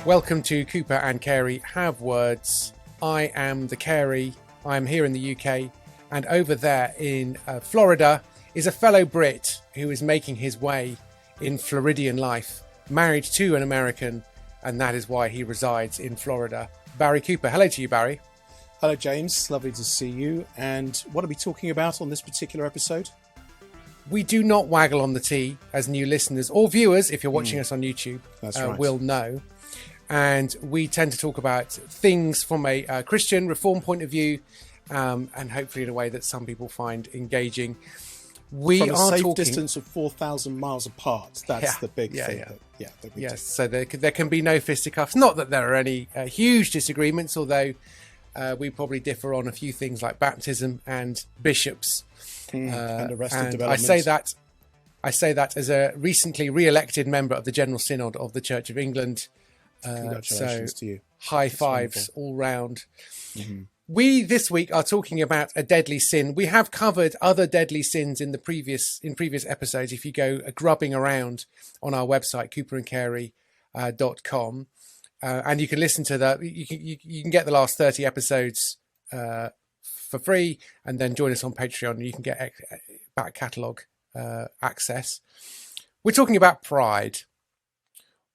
Welcome to Cooper and Cary Have Words. I am the Cary. I'm here in the UK, and over there in Florida is a fellow Brit who is making his way in Floridian life, married to an American, and that is why he resides in Florida. Barry Cooper. Hello to you, Barry. Hello, James. Lovely to see you. And what are we talking about on this particular episode? We do not waggle on the tee, as new listeners or viewers, if you're watching us on YouTube, will know. And we tend to talk about things from a Christian reform point of view, and hopefully in a way that some people find engaging. We from a are safe talking distance of 4,000 miles apart. That's the big thing. Yes, so there can be no fisticuffs. Not that there are any huge disagreements, although we probably differ on a few things like baptism and bishops. And arrested and developments. I say that as a recently re-elected member of the General Synod of the Church of England. Congratulations to you. High fives all round. Mm-hmm. We this week are talking about a deadly sin. We have covered other deadly sins in previous episodes. If you go grubbing around on our website, cooperandcary.com, and you can listen to that. You can get the last 30 episodes for free, and then join us on Patreon. You can get back catalogue access. We're talking about pride.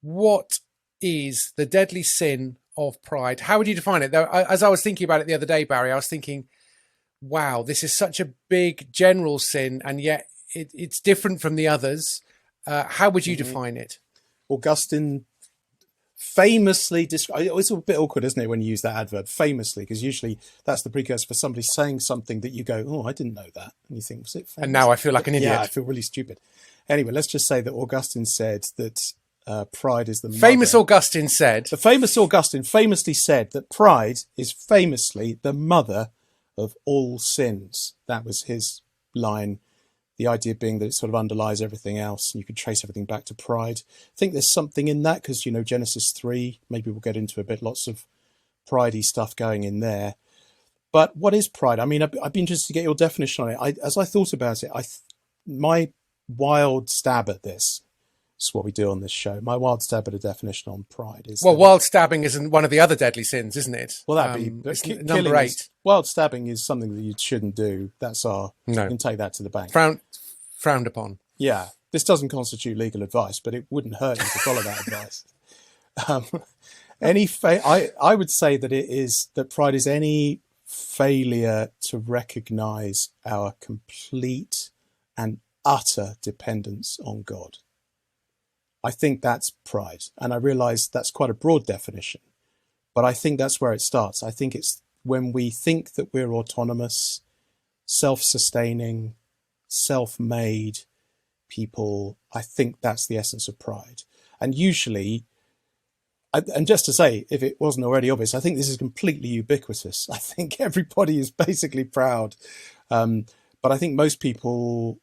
What is the deadly sin of pride? How would you define it? Though, as I was thinking about it the other day, Barry, I was thinking, wow, this is such a big general sin, and yet it's different from the others. How would you define it? Augustine famously described. It's a bit awkward, isn't it, when you use that adverb, famously, because usually that's the precursor for somebody saying something that you go, oh, I didn't know that. And you think, was it famous? And now I feel like an idiot. Yeah, I feel really stupid. Anyway, let's just say that Augustine said that pride is the mother. Famous Augustine said. The famous Augustine famously said that pride is famously the mother of all sins. That was his line. The idea being that it sort of underlies everything else, and you could trace everything back to pride. I think there's something in that because, Genesis 3, maybe we'll get into a bit, lots of pridey stuff going in there. But what is pride? I mean, I'd be interested to get your definition on it. As I thought about it, my wild stab at this, it's what we do on this show. My wild stab at a definition on pride is... Well, wild stabbing isn't one of the other deadly sins, isn't it? Well, that'd be... number 8. Wild stabbing is something that you shouldn't do. That's our... No. You can take that to the bank. Frowned upon. Yeah. This doesn't constitute legal advice, but it wouldn't hurt you to follow that advice. I would say that it is... That pride is any failure to recognise our complete and utter dependence on God. I think that's pride. And I realise that's quite a broad definition, but I think that's where it starts. I think it's when we think that we're autonomous, self-sustaining, self-made people. I think that's the essence of pride. And usually, and just to say, if it wasn't already obvious, I think this is completely ubiquitous. I think everybody is basically proud. But I think most people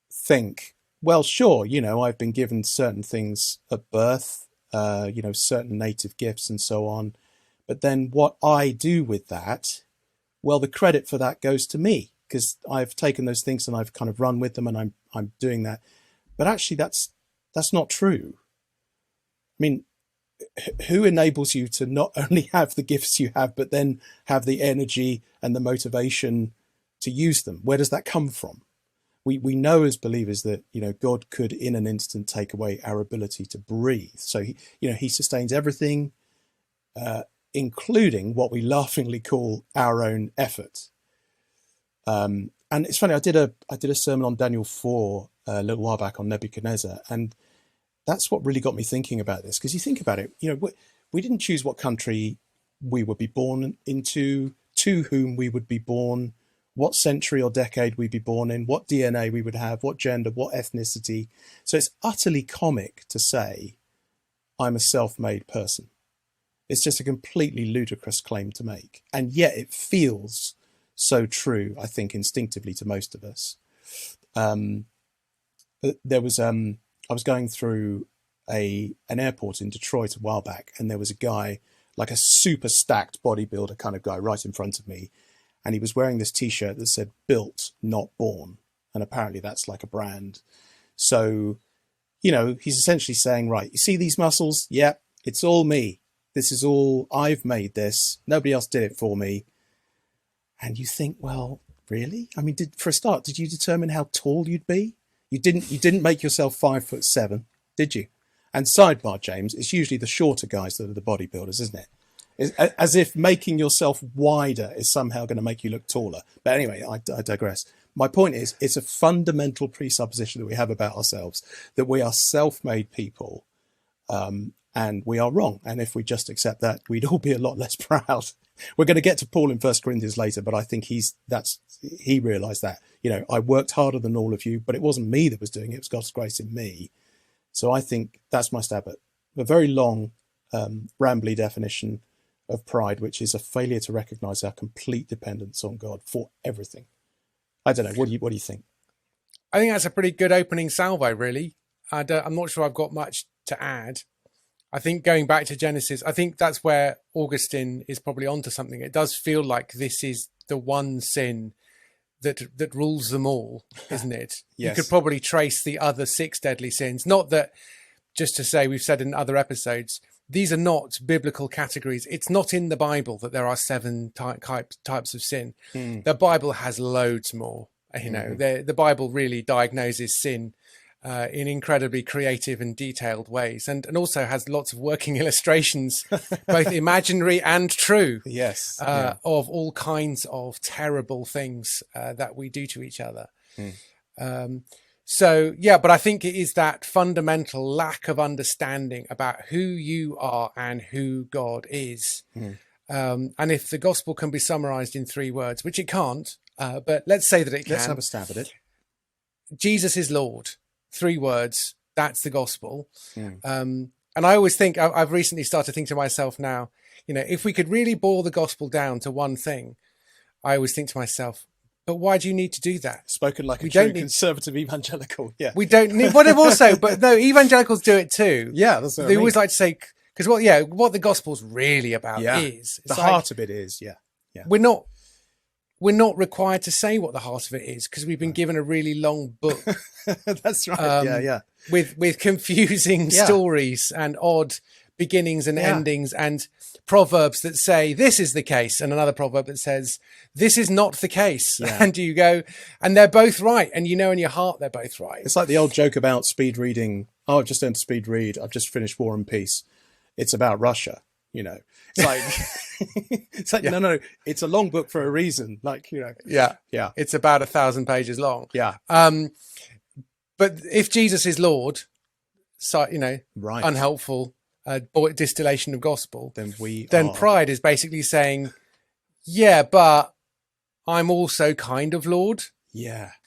think, well, sure, I've been given certain things at birth, certain native gifts and so on. But then what I do with that, well, the credit for that goes to me because I've taken those things and I've kind of run with them and I'm doing that. But actually, that's not true. I mean, who enables you to not only have the gifts you have, but then have the energy and the motivation to use them? Where does that come from? We know as believers that, God could in an instant take away our ability to breathe. So, he sustains everything, including what we laughingly call our own effort. And it's funny, I did a sermon on Daniel 4 a little while back on Nebuchadnezzar. And that's what really got me thinking about this. Because you think about it, we didn't choose what country we would be born into, to whom we would be born, what century or decade we'd be born in, what DNA we would have, what gender, what ethnicity. So it's utterly comic to say, I'm a self-made person. It's just a completely ludicrous claim to make. And yet it feels so true, I think, instinctively to most of us. I was going through an airport in Detroit a while back, and there was a guy, like a super stacked bodybuilder kind of guy right in front of me. And he was wearing this T-shirt that said "Built, Not Born." And apparently that's like a brand. So, he's essentially saying, right, you see these muscles? Yeah, it's all me. This is all, I've made this. Nobody else did it for me. And you think, well, really? I mean, for a start, did you determine how tall you'd be? You didn't make yourself 5'7", did you? And sidebar, James, it's usually the shorter guys that are the bodybuilders, isn't it? It's as if making yourself wider is somehow going to make you look taller. But anyway, I digress. My point is, it's a fundamental presupposition that we have about ourselves, that we are self-made people, and we are wrong. And if we just accept that, we'd all be a lot less proud. We're going to get to Paul in 1 Corinthians later, but I think he realised that, I worked harder than all of you, but it wasn't me that was doing it. It was God's grace in me. So I think that's my stab at a very long, rambly definition of pride, which is a failure to recognise our complete dependence on God for everything. I don't know. What do you think? I think that's a pretty good opening salvo, really. I'm not sure I've got much to add. I think going back to Genesis, I think that's where Augustine is probably onto something. It does feel like this is the one sin that rules them all, isn't it? Yes. You could probably trace the other 6 deadly sins. Not that, just to say, we've said in other episodes, these are not biblical categories. It's not in the Bible that there are 7 types of sin. The Bible has loads more. The Bible really diagnoses sin in incredibly creative and detailed ways, and also has lots of working illustrations, both imaginary and true, yes, of all kinds of terrible things that we do to each other. But I think it is that fundamental lack of understanding about who you are and who God is. And if the gospel can be summarized in 3 words, which it can't, but let's say that it can. Let's have a stab at it. Jesus is Lord. 3 words. That's the gospel. And I always think, I've recently started thinking to myself now, if we could really boil the gospel down to one thing, I always think to myself, but why do you need to do that? Spoken like a true conservative evangelical. Yeah. We don't need, whatever also, but no, evangelicals do it too. Yeah. That's what they always like to say, because what the gospel's really about is. The heart of it is, yeah. We're not required to say what the heart of it is, because we've been given a really long book. That's right. With confusing stories and odd beginnings and endings, and proverbs that say this is the case, and another proverb that says this is not the case. And you go, and they're both right, and in your heart they're both right. It's like the old joke about speed reading. Oh, I've just done speed read. I've just finished War and Peace. It's about Russia. It's like no, it's a long book for a reason. It's about 1,000 pages long. But if Jesus is Lord, right, unhelpful distillation of gospel, then pride is basically saying, but I'm also kind of Lord.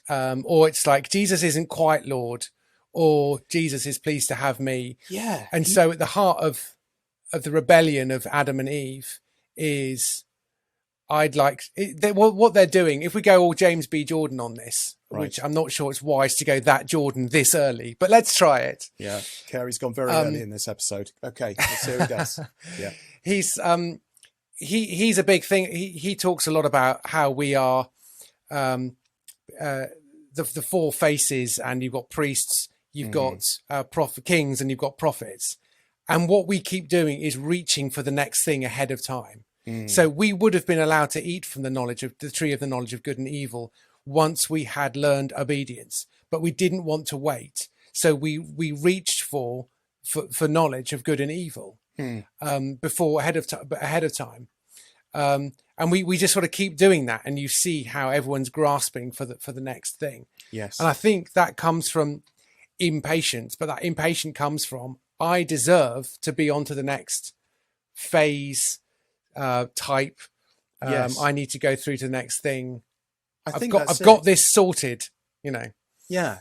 Or it's like Jesus isn't quite Lord, or Jesus is pleased to have me. And so at the heart of the rebellion of Adam and Eve is, what they're doing, if we go all James B. Jordan on this, which I'm not sure it's wise to go that Jordan this early, but let's try it. Cary's gone very early in this episode. Okay, let's see how he does. He's a big thing. He talks a lot about how we are the 4 faces, and you've got priests, you've got kings, and you've got prophets. And what we keep doing is reaching for the next thing ahead of time. So we would have been allowed to eat from the tree of the knowledge of good and evil once we had learned obedience, but we didn't want to wait. So we reached for knowledge of good and evil ahead of time. And we just sort of keep doing that, and you see how everyone's grasping for the next thing. Yes. And I think that comes from impatience, but that impatience comes from, I deserve to be on to the next phase, type. I need to go through to the next thing. I've got this sorted, Yeah.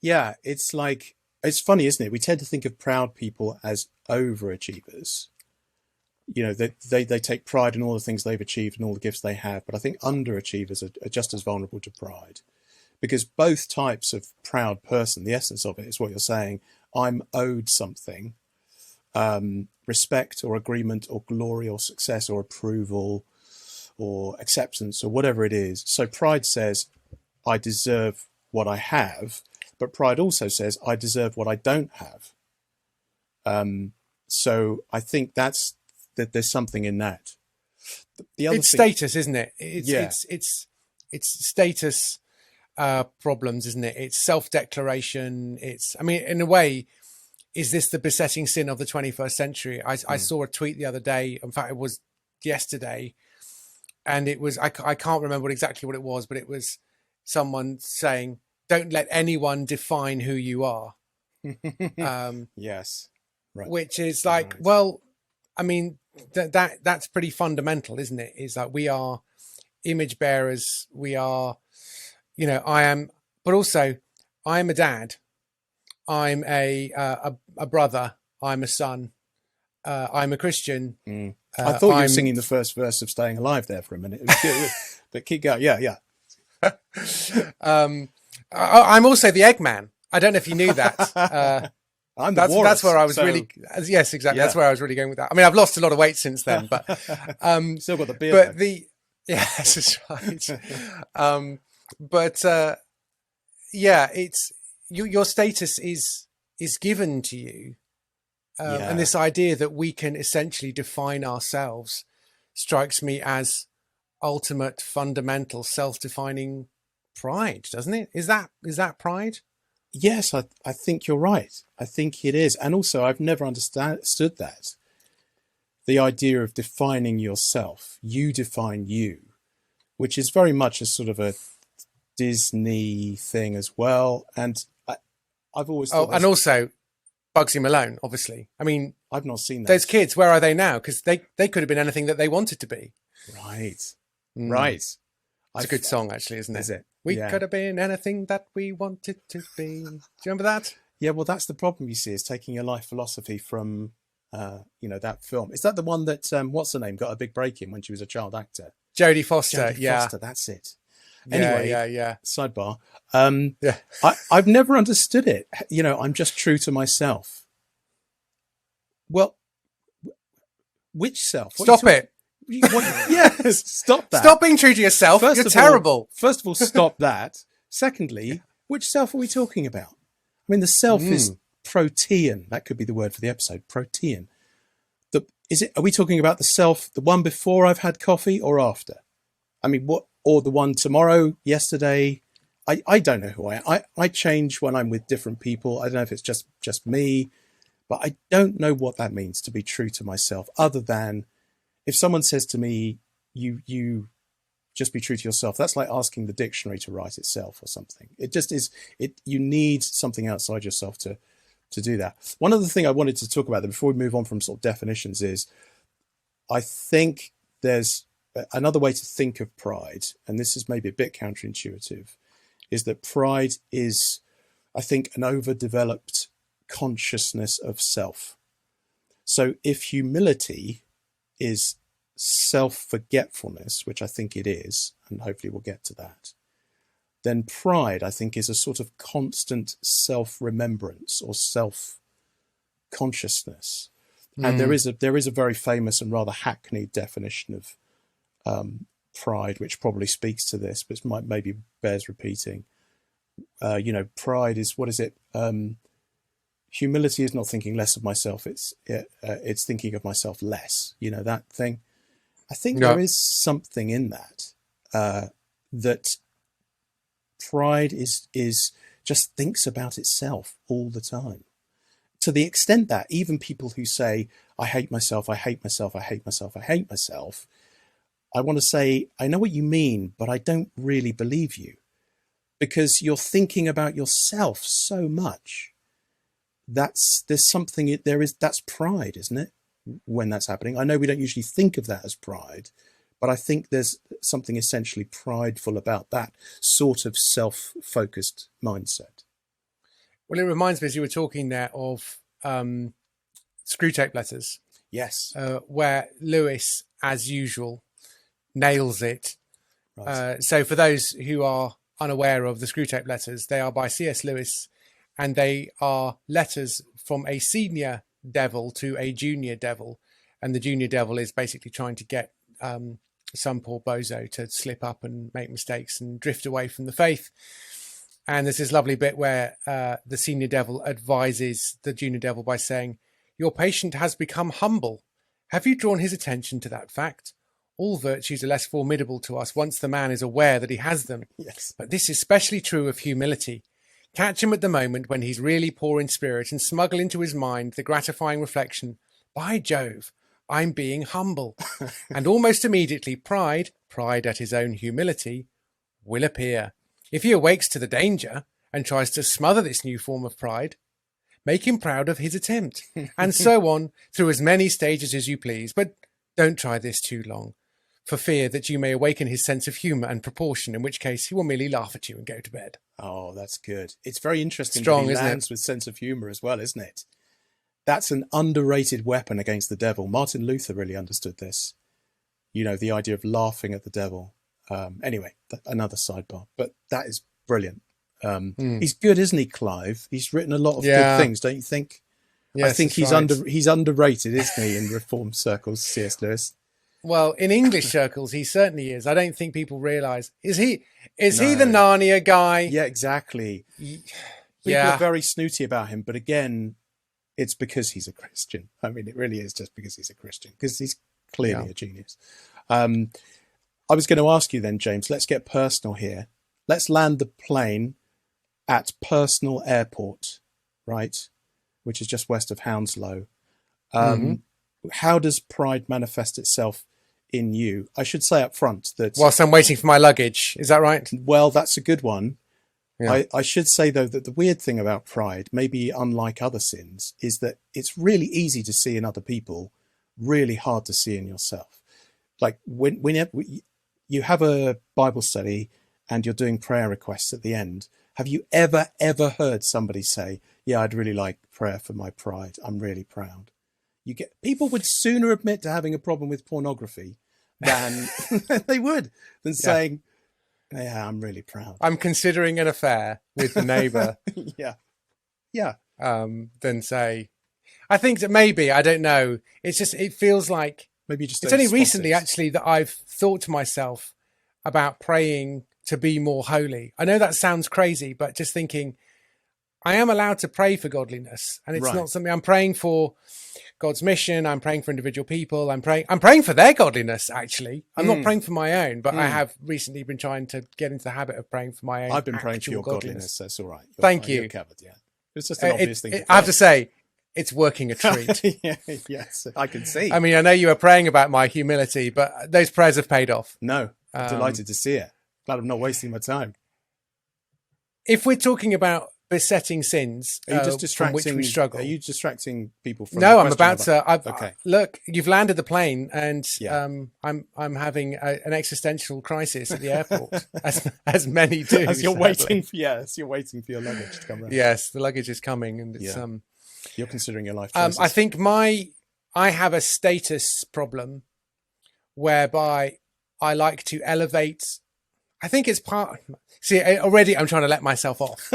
It's like, it's funny, isn't it? We tend to think of proud people as overachievers. They take pride in all the things they've achieved and all the gifts they have. But I think underachievers are just as vulnerable to pride, because both types of proud person, the essence of it is what you're saying. I'm owed something, respect or agreement or glory or success or approval or acceptance or whatever it is. So pride says, I deserve what I have, but pride also says, I deserve what I don't have. So I think that there's something in that. The other It's thing, status, isn't it? It's Yeah. it's status problems, isn't it? It's self-declaration. I mean, in a way, is this the besetting sin of the 21st century? I saw a tweet the other day. In fact, it was yesterday, and it was I can't remember exactly what it was, but it was someone saying, "Don't let anyone define who you are." Yes. Right. Which is like, Right. well, I mean, that's pretty fundamental, isn't it? Is that we are image bearers. We are, I am, but also I'm a dad. I'm a brother. I'm a son. I'm a Christian. I thought you were singing the first verse of Staying Alive there for a minute. But keep going. Yeah. I'm also the Eggman. I don't know if you knew that. That's where I was really. Yes, exactly. Yeah. That's where I was really going with that. I mean, I've lost a lot of weight since then, but still got the beard. But yes, that's right. Yeah, it's your status is given to you, and this idea that we can essentially define ourselves strikes me as ultimate, fundamental, self-defining pride, doesn't it? Is that pride? Yes, I think you're right. I think it is. And also, I've never understood that. The idea of defining yourself. You define you, which is very much a sort of a Disney thing as well. And I've always thought... Oh, and also Bugsy Malone, obviously. I mean... I've not seen that. Those kids, where are they now? Because they could have been anything that they wanted to be. Right. Right. It's a good song, actually, isn't it? Is it? We could have been anything that we wanted to be. Do you remember that? Yeah, well, that's the problem, you see, is taking a life philosophy from, that film. Is that the one that, what's her name, got a big break in when she was a child actor? Jodie Foster, Jodie Foster, that's it. Anyway, yeah. Sidebar. I've never understood it. I'm just true to myself. Well, which self? Stop it. Yes, stop that. Stop being true to yourself. You're terrible. First of all, stop that. Secondly, which self are we talking about? I mean, the self is protean. That could be the word for the episode. Protean. Are we talking about the self, the one before I've had coffee or after? I mean, or the one tomorrow, yesterday? I don't know who I am. I change when I'm with different people. I don't know if it's just me, but I don't know what that means to be true to myself, other than if someone says to me, you just be true to yourself, that's like asking the dictionary to write itself or something. It just is. You need something outside yourself to do that. One other thing I wanted to talk about before we move on from sort of definitions is, I think there's another way to think of pride, and this is maybe a bit counterintuitive, is that pride is, I think, an overdeveloped consciousness of self. So if humility is self-forgetfulness, which I think it is, and hopefully we'll get to that, then pride, I think, is a sort of constant self-remembrance or self-consciousness. And there is a very famous and rather hackneyed definition of pride, which probably speaks to this, but maybe bears repeating. Pride is, what is it? Humility is not thinking less of myself. It's thinking of myself less. That thing. I think there is something in that, that pride is just thinks about itself all the time. To the extent that even people who say, I hate myself, I hate myself, I hate myself, I hate myself, I want to say, I know what you mean, but I don't really believe you, because you're thinking about yourself so much. That's pride, isn't it? When that's happening. I know we don't usually think of that as pride, but I think there's something essentially prideful about that sort of self-focused mindset. Well, it reminds me, as you were talking there, of Screw Tape Letters. Yes. Where Lewis, as usual, nails it. Right. So for those who are unaware of the Screw Tape Letters, they are by C.S. Lewis, and they are letters from a senior devil to a junior devil. And the junior devil is basically trying to get some poor bozo to slip up and make mistakes and drift away from the faith. And there's this lovely bit where the senior devil advises the junior devil by saying, your patient has become humble. Have you drawn his attention to that fact? All virtues are less formidable to us once the man is aware that he has them. Yes. But this is especially true of humility. Catch him at the moment when he's really poor in spirit and smuggle into his mind the gratifying reflection, by Jove, I'm being humble. And almost immediately pride at his own humility, will appear. If he awakes to the danger and tries to smother this new form of pride, make him proud of his attempt, and so on through as many stages as you please. But don't try this too long, for fear that you may awaken his sense of humour and proportion, in which case he will merely laugh at you and go to bed. Oh, that's good. It's very interesting Strong, that he isn't lands with sense of humour as well, isn't it? That's an underrated weapon against the devil. Martin Luther really understood this. You know, the idea of laughing at the devil. Anyway, another sidebar, but that is brilliant. He's good, isn't he, Clive? He's written a lot of good things, don't you think? Yes, I think he's underrated, isn't he, in reform circles, C.S. Lewis? Well, in English circles, he certainly is. I don't think people realise. Is he the Narnia guy? Yeah, exactly. People are very snooty about him, but again, it's because he's a Christian. I mean, it really is just because he's a Christian, because he's clearly a genius. I was going to ask you then, James, let's get personal here. Let's land the plane at Personal Airport, right? Which is just west of Hounslow. How does pride manifest itself in you? I should say up front that... Whilst I'm waiting for my luggage, is that right? Well, that's a good one. Yeah. I should say, though, that the weird thing about pride, maybe unlike other sins, is that it's really easy to see in other people, really hard to see in yourself. Like whenever you have a Bible study and you're doing prayer requests at the end, have you ever heard somebody say, yeah, I'd really like prayer for my pride. I'm really proud. People would sooner admit to having a problem with pornography than than saying, yeah, I'm really proud. I'm considering an affair with the neighbour. Yeah. Than say, I think that maybe, I don't know. It's just, it feels like maybe you just it's only recently actually that I've thought to myself about praying to be more holy. I know that sounds crazy, but just thinking I am allowed to pray for godliness, and it's not something I'm praying for God's mission. I'm praying for individual people. I'm praying for their godliness. Actually, I'm not praying for my own, but I have recently been trying to get into the habit of praying for my own. I've been praying for your godliness. That's all right. Thank you. You're covered, yeah. It's just an obvious thing. I have to say, it's working a treat. Yes, I can see. I mean, I know you were praying about my humility, but those prayers have paid off. No, I'm delighted to see it. Glad I'm not wasting my time. If we're talking about besetting sins, are you just distracting, from which we struggle. Are you distracting people from No, I'm about to. Okay. Look, you've landed the plane, and I'm having an existential crisis at the airport, as many do. As you're waiting for your luggage to come around. Yes, the luggage is coming, and it's you're considering your life choices. I think I have a status problem whereby I like to elevate. I think it's see, already I'm trying to let myself off.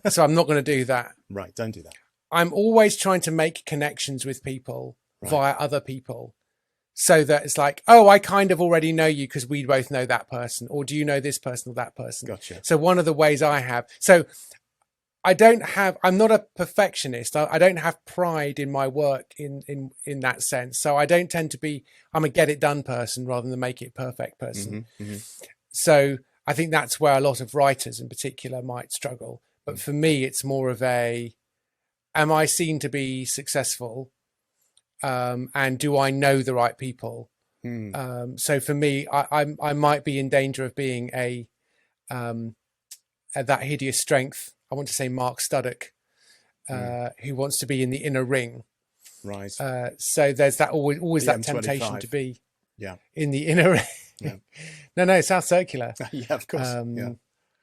So I'm not going to do that. Right. Don't do that. I'm always trying to make connections with people via other people, so that it's like, oh, I kind of already know you because we both know that person, or do you know this person or that person? Gotcha. So one of the ways I have, I'm not a perfectionist. I don't have pride in my work in that sense. So I don't tend to be, I'm a get it done person rather than the make it perfect person. So I think that's where a lot of writers in particular might struggle. But for me, it's more of am I seen to be successful? And do I know the right people? So for me, I might be in danger of being that hideous strength. I want to say Mark Studdock, who wants to be in the inner ring. Right. So there's that always that temptation to be in the inner ring. Yeah. No, South Circular. Yeah, of course.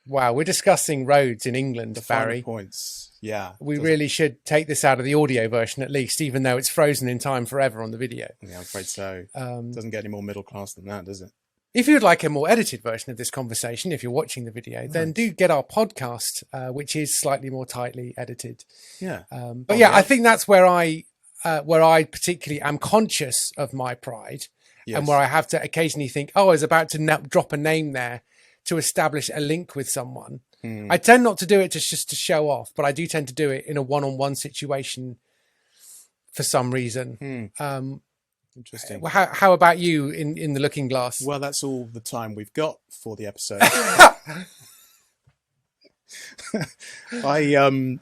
Wow, we're discussing roads in England, the Barry. Points. Yeah. We really should take this out of the audio version at least, even though it's frozen in time forever on the video. Yeah, I'm afraid so. Doesn't get any more middle class than that, does it? If you'd like a more edited version of this conversation, if you're watching the video, then do get our podcast, which is slightly more tightly edited. Yeah. I think that's where I particularly am conscious of my pride. Yes. And where I have to occasionally think, I was about to drop a name there to establish a link with someone. I tend not to do it just to show off, but I do tend to do it in a one-on-one situation for some reason. Interesting. How about you in the looking glass? Well, that's all the time we've got for the episode. I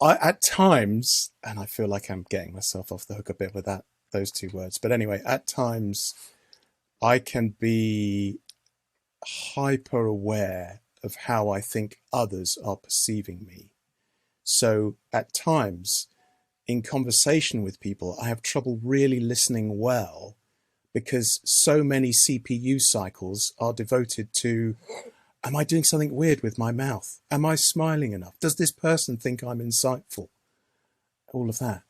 at times, and I feel like I'm getting myself off the hook a bit with those two words. But anyway, at times I can be hyper aware of how I think others are perceiving me. So at times in conversation with people, I have trouble really listening well because so many CPU cycles are devoted to, am I doing something weird with my mouth? Am I smiling enough? Does this person think I'm insightful? All of that.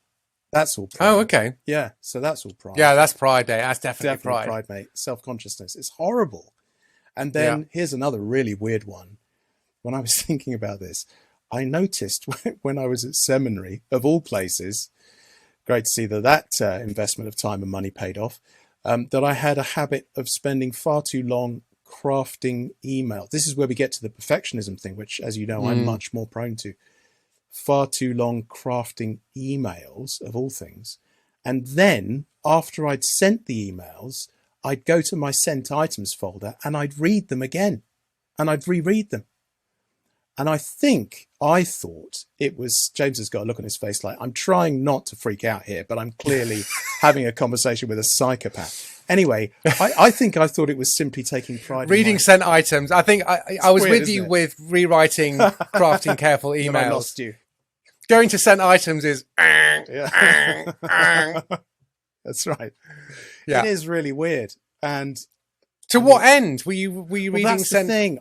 That's all pride. Oh, okay. Yeah, so that's all pride. Yeah, that's pride, mate. That's definitely pride, mate. Self-consciousness. It's horrible. And then here's another really weird one. When I was thinking about this, I noticed when I was at seminary, of all places, great to see that investment of time and money paid off, that I had a habit of spending far too long crafting email. This is where we get to the perfectionism thing, which, as you know, I'm much more prone to. Far too long crafting emails, of all things. And then, after I'd sent the emails, I'd go to my sent items folder and I'd read them again. And I'd reread them. And I thought it was, James has got a look on his face like, I'm trying not to freak out here, but I'm clearly having a conversation with a psychopath. Anyway, I thought it was simply taking pride reading in sent items. I think I was weird, with you it? with rewriting, crafting careful emails. I lost you. Going to sent items is Yeah. That's right. Yeah. It is really weird. And to what end were you reading that's sent? the thing.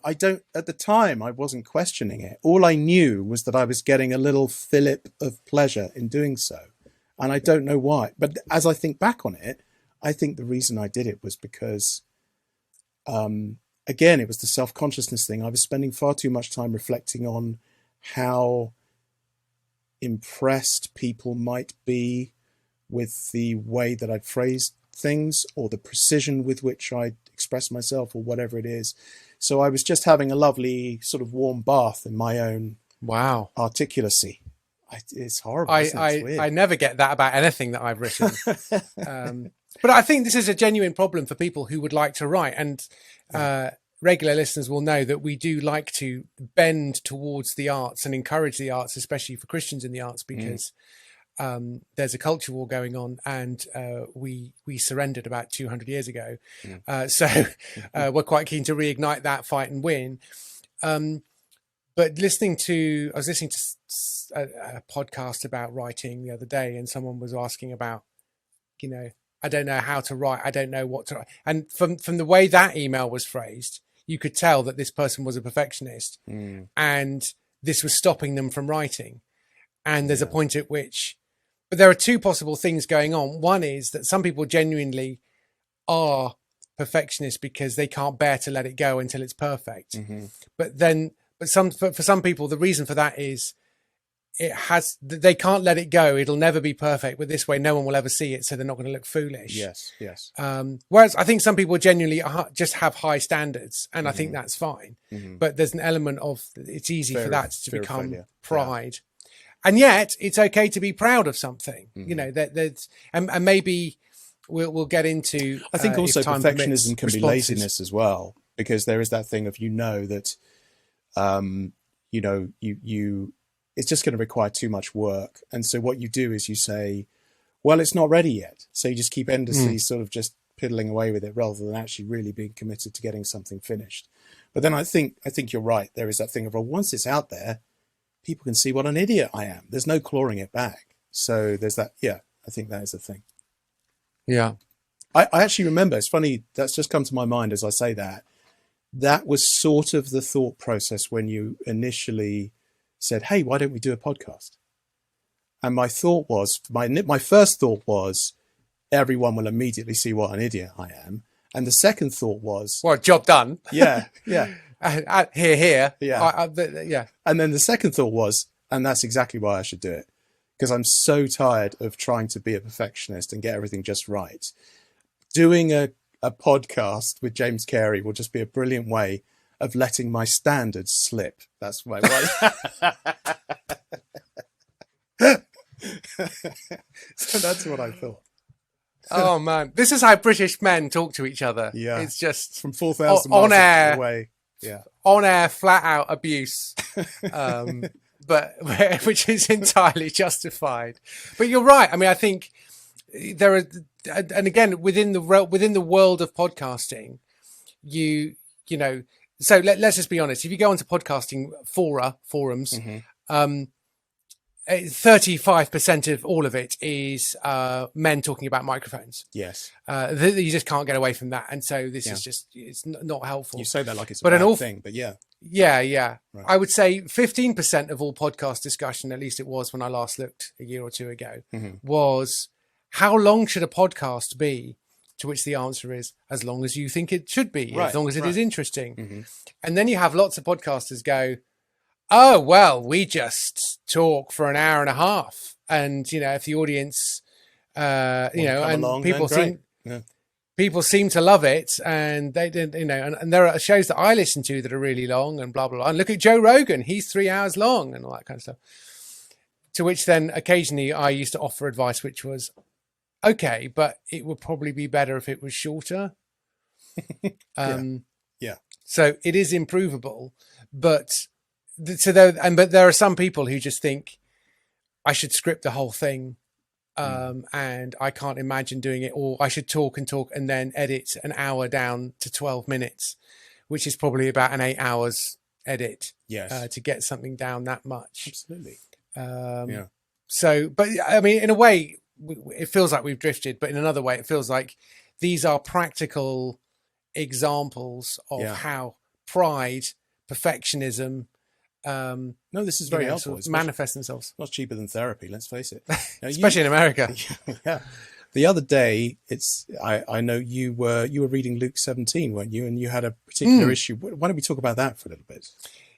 At the time, I wasn't questioning it. All I knew was that I was getting a little fillip of pleasure in doing so. And I don't know why. But as I think back on it, I think the reason I did it was because, again, it was the self-consciousness thing. I was spending far too much time reflecting on how impressed people might be with the way that I'd phrased things or the precision with which I'd express myself or whatever it is. So I was just having a lovely sort of warm bath in my own articulacy. It's horrible. I never get that about anything that I've written. But I think this is a genuine problem for people who would like to write. And regular listeners will know that we do like to bend towards the arts and encourage the arts, especially for Christians in the arts, because there's a culture war going on, and we surrendered about 200 years ago. So we're quite keen to reignite that fight and win. But I was listening to a podcast about writing the other day, and someone was asking about, I don't know how to write. I don't know what to write. And from the way that email was phrased, you could tell that this person was a perfectionist and this was stopping them from writing. And there's a point at which, but there are two possible things going on. One is that some people genuinely are perfectionists because they can't bear to let it go until it's perfect. But for some people, the reason for that is they can't let it go. It'll never be perfect, but this way no one will ever see it, so they're not going to look foolish. Yes. Whereas I think some people genuinely just have high standards, and I think that's fine. But there's an element of it's easy for that to become pride. And yet it's okay to be proud of something, and maybe we'll get into. I think also perfectionism can be laziness as well, because there is that thing of that it's just going to require too much work, and so what you do is you say, well, it's not ready yet, so you just keep endlessly sort of just piddling away with it rather than actually really being committed to getting something finished. But then I think you're right. There is that thing of, well, once it's out there, people can see what an idiot I am. There's no clawing it back. So there's that. Yeah, I think that is the thing. Yeah. I actually remember, it's funny, that's just come to my mind as I say that. That was sort of the thought process when you initially said, hey, why don't we do a podcast? And my thought was, my first thought was, everyone will immediately see what an idiot I am. And the second thought was, well, job done. Yeah. Here. Yeah. Yeah. And then the second thought was, and that's exactly why I should do it, because I'm so tired of trying to be a perfectionist and get everything just right. Doing a podcast with James Cary will just be a brilliant way of letting my standards slip. That's my way. So that's what I thought. Oh man, this is how British men talk to each other. Yeah. It's just From 4,000 on miles air, away. Yeah. on air, flat out abuse, but which is entirely justified. But you're right. I mean, I think there are, and again, within the world of podcasting, you know, so let's just be honest. If you go onto podcasting forums, 35% of all of it is men talking about microphones. Yes. You just can't get away from that, and so this is just it's not helpful. You say that like it's a bad thing, but yeah. Yeah. Right. I would say 15% of all podcast discussion, at least it was when I last looked a year or two ago, was how long should a podcast be? To which the answer is as long as you think it should be, as long as it is interesting. And then you have lots of podcasters go, oh, well, we just talk for an hour and a half. And, if the audience, and people seem to love it, and they didn't, and there are shows that I listen to that are really long and blah, blah, blah. And look at Joe Rogan. He's 3 hours long and all that kind of stuff. To which then occasionally I used to offer advice, which was, okay, but it would probably be better if it was shorter. So it is improvable, but there are some people who just think I should script the whole thing, and I can't imagine doing it, or I should talk and then edit an hour down to 12 minutes, which is probably about an 8 hours edit. Yes. To get something down that much. Absolutely. So, but I mean, in a way, it feels like we've drifted, but in another way, it feels like these are practical examples of how pride, perfectionism, this is very helpful. Sort of manifest themselves. Much cheaper than therapy, let's face it. Now, especially in America. Yeah. The other day, I know you were reading Luke 17, weren't you? And you had a particular issue. Why don't we talk about that for a little bit?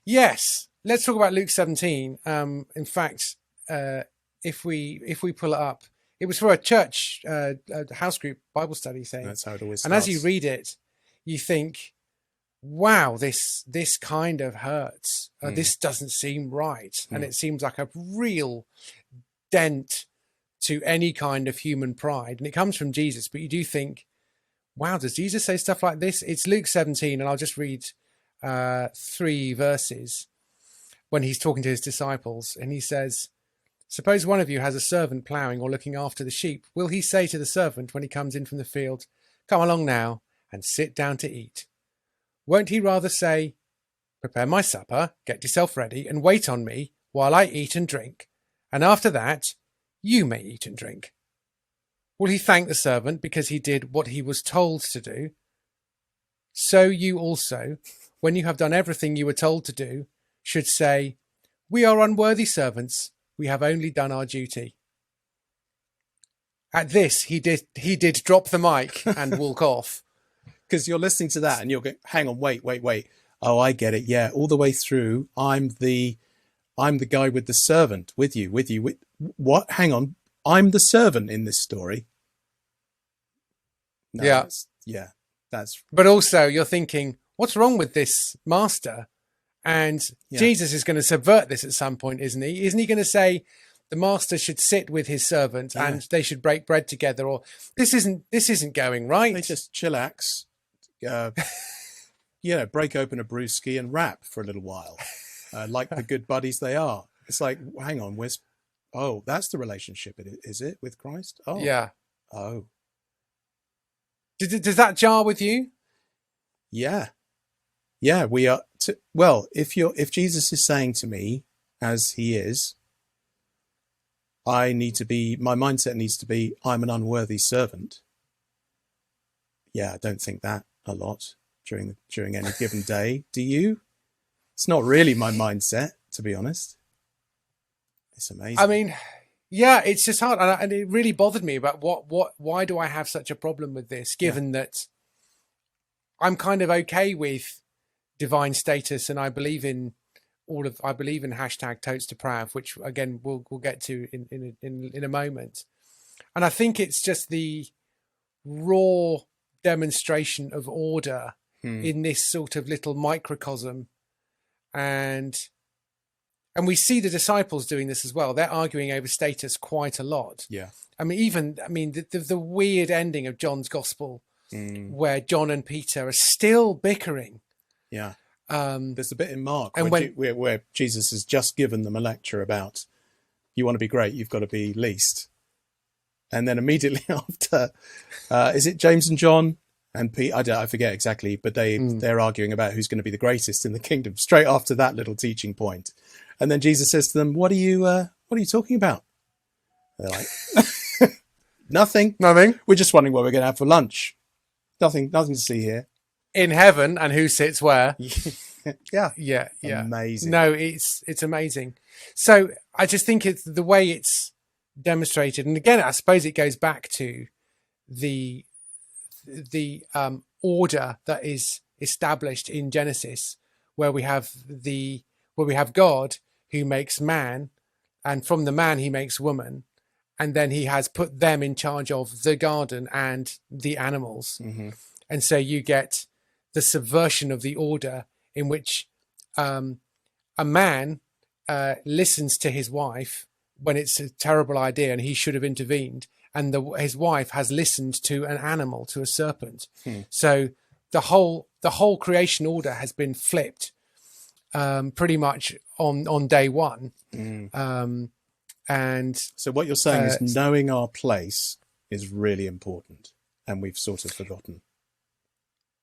Yes, let's talk about Luke 17. In fact, if we pull it up, it was for a church, a house group Bible study thing. That's how it always starts. And as you read it, you think, wow, this kind of hurts. This doesn't seem right. And it seems like a real dent to any kind of human pride. And it comes from Jesus, but you do think, wow, does Jesus say stuff like this? It's Luke 17, and I'll just read 3 verses when he's talking to his disciples. And he says, suppose one of you has a servant ploughing or looking after the sheep. Will he say to the servant when he comes in from the field, come along now and sit down to eat? Won't he rather say, prepare my supper, get yourself ready, and wait on me while I eat and drink, and after that you may eat and drink? Will he thank the servant because he did what he was told to do? So you also, when you have done everything you were told to do, should say, we are unworthy servants. We have only done our duty. At this, he did drop the mic and walk off. Because you're listening to that and you're going, hang on, wait. Oh, I get it. Yeah, all the way through, I'm the guy with the servant with you. What? Hang on, I'm the servant in this story. No, that's. But also, you're thinking, what's wrong with this master? And Jesus is going to subvert this at some point, isn't he? Isn't he going to say the master should sit with his servant and they should break bread together? Or this isn't going right. They just chillax, break open a brewski and rap for a little while, like the good buddies they are. It's like, hang on, that's the relationship, is it, with Christ? Oh, yeah. Oh, does that jar with you? Yeah, we are. If Jesus is saying to me, as he is, my mindset needs to be, I'm an unworthy servant. Yeah, I don't think that a lot during any given day. Do you? It's not really my mindset, to be honest. It's amazing. I mean, yeah, it's just hard, and it really bothered me about why do I have such a problem with this, given that I'm kind of okay with divine status, and I believe in hashtag totes to Prav, which again we'll get to in a moment. And I think it's just the raw demonstration of order in this sort of little microcosm, and And we see the disciples doing this as well. They're arguing over status quite a lot. Yeah. I mean, the weird ending of John's gospel, where John and Peter are still bickering. Yeah. There's a bit in Mark and where Jesus has just given them a lecture about, you want to be great, you've got to be least. And then immediately after, is it James and John and Pete? I forget exactly, but they're arguing about who's going to be the greatest in the kingdom. Straight after that little teaching point, and then Jesus says to them, "What are you talking about?" They're like, "Nothing. We're just wondering what we're going to have for lunch. Nothing to see here." In heaven, and who sits where? Yeah. Amazing. No, it's amazing. So I just think it's the way it's demonstrated, and again, I suppose it goes back to the order that is established in Genesis, where we have God who makes man, and from the man he makes woman, and then he has put them in charge of the garden and the animals. Mm-hmm. And so you get the subversion of the order in which a man listens to his wife when it's a terrible idea and he should have intervened, and his wife has listened to an animal, to a serpent. So the whole creation order has been flipped pretty much on day one. And so what you're saying is knowing our place is really important, and we've sort of forgotten.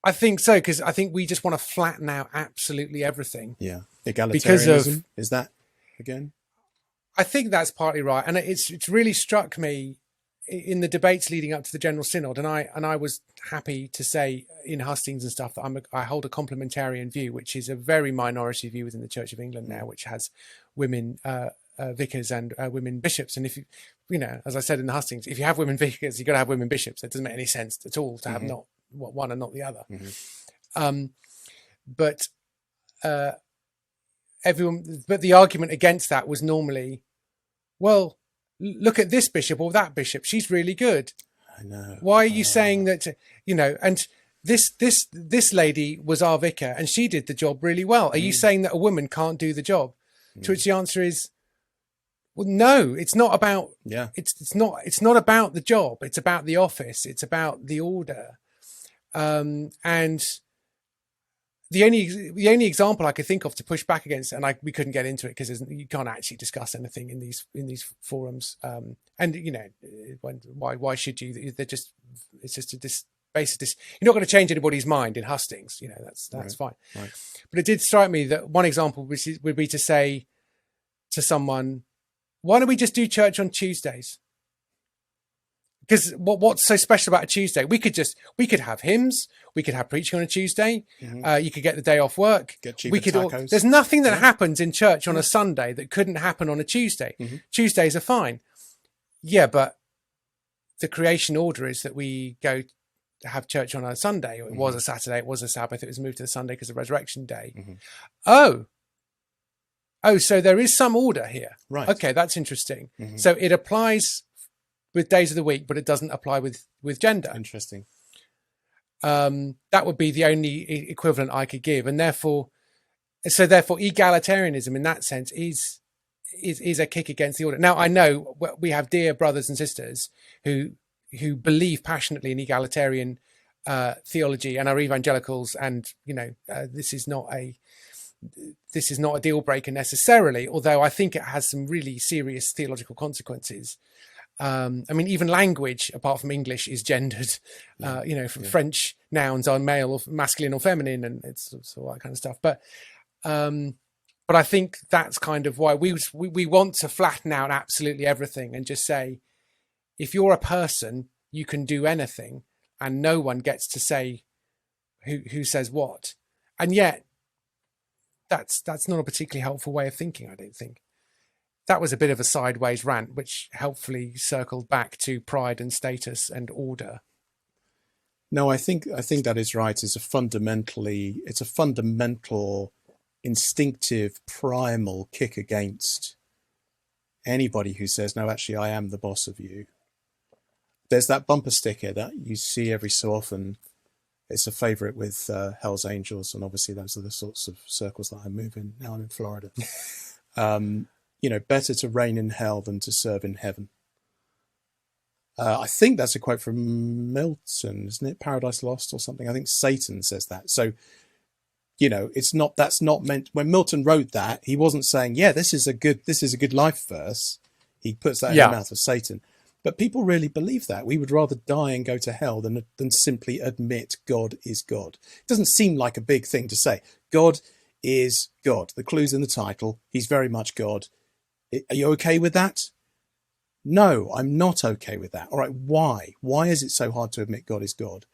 I think so, because I think we just want to flatten out absolutely everything. Yeah, egalitarianism, is that again? I think that's partly right, and it's really struck me in the debates leading up to the General Synod, and I was happy to say in hustings and stuff that I hold a complementarian view, which is a very minority view within the Church of England now, which has women vicars and women bishops. And if you know, as I said in the hustings, if you have women vicars, you've got to have women bishops. It doesn't make any sense at all to have not one and not the other. But the argument against that was normally, well, look at this bishop or that bishop, she's really good. I know. Why are you saying that? You know, and this lady was our vicar and she did the job really well. Are you saying that a woman can't do the job? To which the answer is, well, no, it's not about. Yeah. It's not about the job. It's about the office. It's about the order. And the only example I could think of to push back against, and we couldn't get into it because you can't actually discuss anything in these forums. And you know, why should you? It's just a basis. You're not going to change anybody's mind in hustings. You know, that's Right. fine. Right. But it did strike me that one example would be to say to someone, why don't we just do church on Tuesdays? Because what's so special about a Tuesday? We could have hymns. We could have preaching on a Tuesday. You could get the day off work. Get cheaper tacos. There's nothing that happens in church on a Sunday that couldn't happen on a Tuesday. Tuesdays are fine. Yeah, but the creation order is that we go to have church on a Sunday. It was a Saturday. It was a Sabbath. It was moved to the Sunday because of Resurrection Day. Oh, so there is some order here. Right. Okay, that's interesting. So it applies with days of the week, but it doesn't apply with gender. Interesting. That would be the only equivalent I could give, and therefore egalitarianism in that sense is a kick against the order. Now I know we have dear brothers and sisters who believe passionately in egalitarian theology and are evangelicals, and you know this is not a deal breaker necessarily, although I think it has some really serious theological consequences. I mean, even language, apart from English, is gendered. French nouns are male or masculine or feminine, and it's all that kind of stuff. But I think that's kind of why we want to flatten out absolutely everything and just say, if you're a person, you can do anything, and no one gets to say who says what. And yet, that's not a particularly helpful way of thinking, I don't think. That was a bit of a sideways rant, which helpfully circled back to pride and status and order. No, I think that is right. It's a fundamental, instinctive, primal kick against anybody who says, no, actually, I am the boss of you. There's that bumper sticker that you see every so often. It's a favourite with Hell's Angels, and obviously those are the sorts of circles that I move in. Now I'm in Florida. Better to reign in hell than to serve in heaven. I think that's a quote from Milton, isn't it? Paradise Lost or something. I think Satan says that. So, that's not meant, when Milton wrote that, he wasn't saying, this is a good life verse. He puts that in the mouth of Satan. But people really believe that. We would rather die and go to hell than simply admit God is God. It doesn't seem like a big thing to say. God is God. The clue's in the title. He's very much God. Are you okay with that? No, I'm not okay with that. All right, why? Why is it so hard to admit God is God?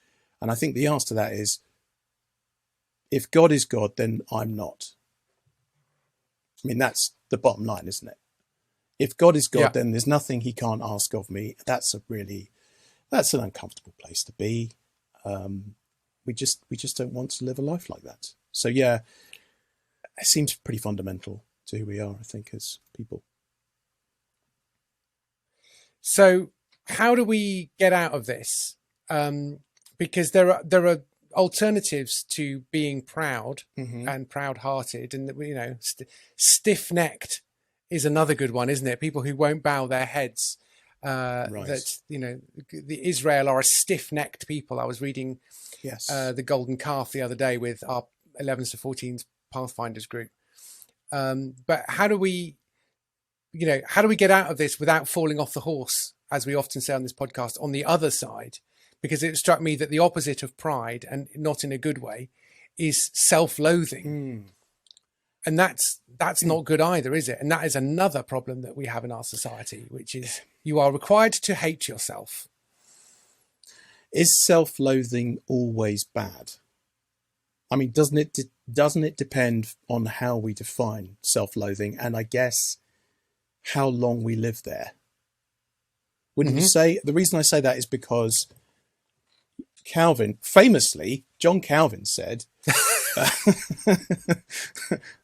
And I think the answer to that is, if God is God, then I'm not. I mean, that's the bottom line, isn't it? If God is God, then there's nothing he can't ask of me. That's an uncomfortable place to be. We just don't want to live a life like that. So it seems pretty fundamental to who we are, I think, as people. So how do we get out of this? Because there are alternatives to being proud and proud-hearted, and stiff-necked is another good one, isn't it? People who won't bow their heads. Right. That the Israel are a stiff-necked people. I was reading the Golden Calf the other day with our 11s to 14s Pathfinders group. But how do we get out of this without falling off the horse, as we often say on this podcast, on the other side? Because it struck me that the opposite of pride, and not in a good way, is self-loathing. And that's not good either, is it? And that is another problem that we have in our society, which is you are required to hate yourself. Is self-loathing always bad? I mean, doesn't it depend on how we define self-loathing, and I guess how long we live there? Wouldn't you say? The reason I say that is because Calvin, famously, John Calvin said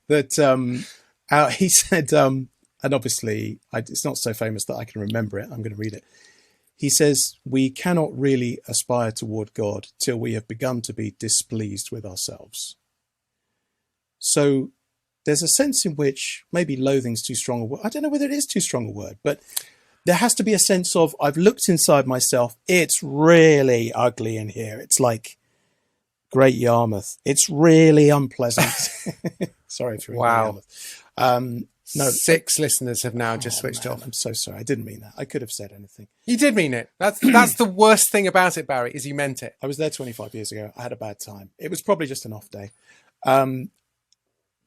that he said, and obviously it's not so famous that I can remember it. I'm going to read it. He says, we cannot really aspire toward God till we have begun to be displeased with ourselves. So there's a sense in which maybe loathing's too strong a word. I don't know whether it is too strong a word, but there has to be a sense of, I've looked inside myself. It's really ugly in here. It's like Great Yarmouth. It's really unpleasant. Sorry if you're in Yarmouth. No, 6 listeners have now just switched off. I'm so sorry. I didn't mean that. I could have said anything. You did mean it. That's the worst thing about it, Barry, is you meant it. I was there 25 years ago. I had a bad time. It was probably just an off day.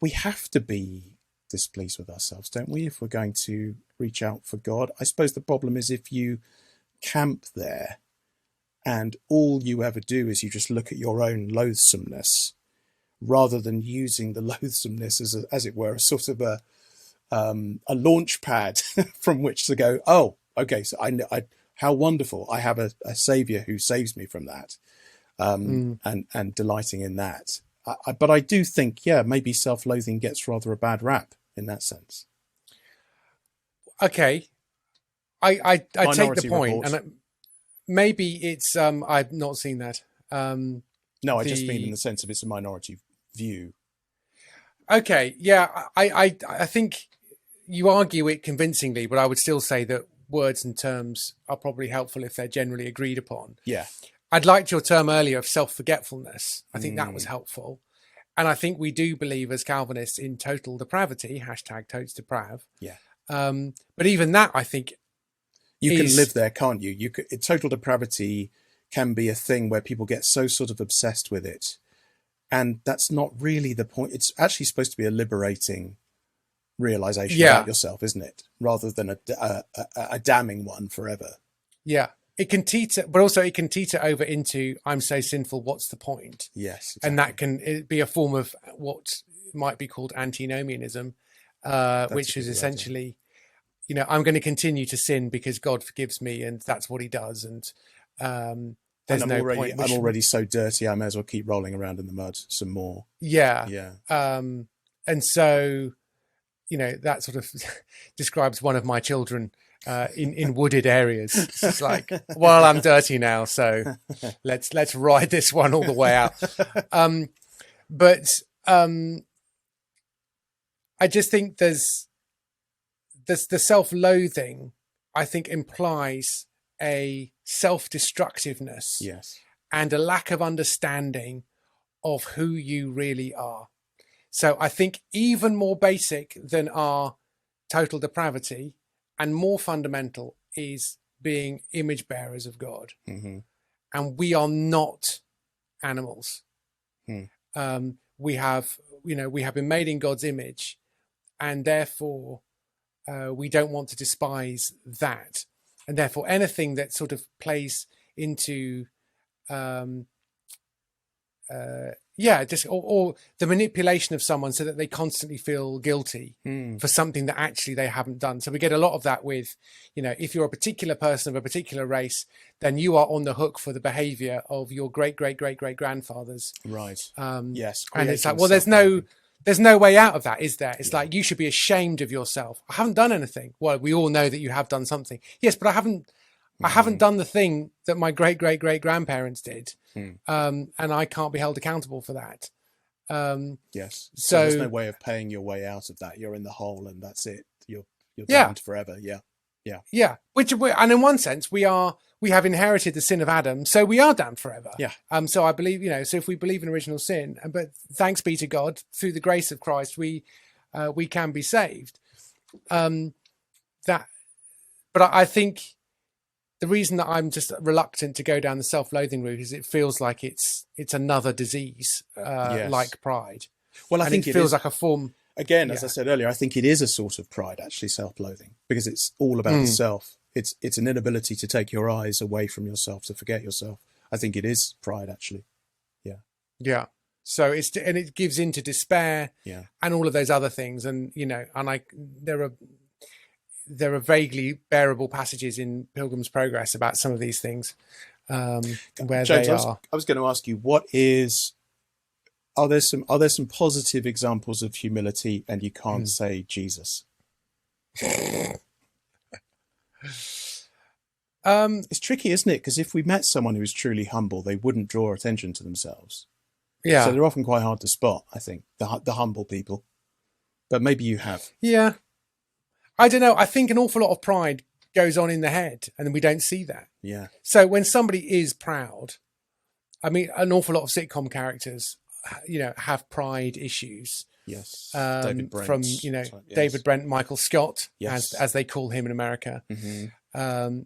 We have to be displeased with ourselves, don't we, if we're going to reach out for God? I suppose the problem is if you camp there and all you ever do is you just look at your own loathsomeness rather than using the loathsomeness as it were, a sort of a launch pad from which to go, oh, okay, so I how wonderful. I have a saviour who saves me from that, and delighting in that. But I do think, maybe self-loathing gets rather a bad rap in that sense. Okay. I take the point. Report. And maybe it's, I've not seen that. No, I just mean in the sense of it's a minority view. Okay. Yeah. I think you argue it convincingly, but I would still say that words and terms are probably helpful if they're generally agreed upon. Yeah. I'd liked your term earlier of self-forgetfulness. I think that was helpful. And I think we do believe as Calvinists in total depravity, #totes deprav. Yeah. But even that, I think, you can live there, can't you? Total depravity can be a thing where people get so sort of obsessed with it. And that's not really the point. It's actually supposed to be a liberating realization about yourself, isn't it? Rather than a damning one forever. Yeah. It can teeter, but also it can teeter over into, I'm so sinful, what's the point? Yes. Exactly. And that can be a form of what might be called antinomianism, which is essentially, I'm going to continue to sin because God forgives me and that's what he does. And there's no point. I'm already so dirty, I may as well keep rolling around in the mud some more. Yeah. Yeah. And so, that sort of describes one of my children in wooded areas. It's like, well, I'm dirty now, so let's ride this one all the way out. But I just think there's the self-loathing, I think, implies a self-destructiveness Yes. and a lack of understanding of who you really are. So I think even more basic than our total depravity and more fundamental is being image bearers of God. Mm-hmm. And we are not animals. Hmm. We have been made in God's image, and therefore we don't want to despise that. And therefore anything that sort of plays into just or the manipulation of someone so that they constantly feel guilty for something that actually they haven't done. So we get a lot of that with, if you're a particular person of a particular race, then you are on the hook for the behavior of your great grandfathers. Right. Yes. And it's like, well, there's no way out of that, is there? It's like, you should be ashamed of yourself. I haven't done anything. Well, we all know that you have done something. Yes, but I haven't done the thing that my great grandparents did. And I can't be held accountable for that. Yes. So there's no way of paying your way out of that. You're in the hole and that's it. You're damned forever. Yeah. Yeah. Yeah. And in one sense, we have inherited the sin of Adam, so we are damned forever. Yeah. So I believe, so if we believe in original sin, but thanks be to God, through the grace of Christ, we can be saved. But I think the reason that I'm just reluctant to go down the self-loathing route is it feels like it's another disease, Yes. like pride. Well, I think it feels like a form. Again, as I said earlier, I think it is a sort of pride, actually, self-loathing, because it's all about the self. It's an inability to take your eyes away from yourself, to forget yourself. I think it is pride, actually. Yeah. Yeah. So it gives into despair, and all of those other things. And, there are vaguely bearable passages in Pilgrim's Progress about some of these things, where James, they are. I was going to ask you, are there some positive examples of humility, and you can't say Jesus? It's tricky, isn't it? Because if we met someone who was truly humble, they wouldn't draw attention to themselves. Yeah. So they're often quite hard to spot, I think, the humble people. But maybe you have. Yeah. I don't know. I think an awful lot of pride goes on in the head, and we don't see that. Yeah. So when somebody is proud, I mean, an awful lot of sitcom characters, have pride issues. Yes. David Brent, yes. David Brent, Michael Scott, yes. as they call him in America. Mm-hmm.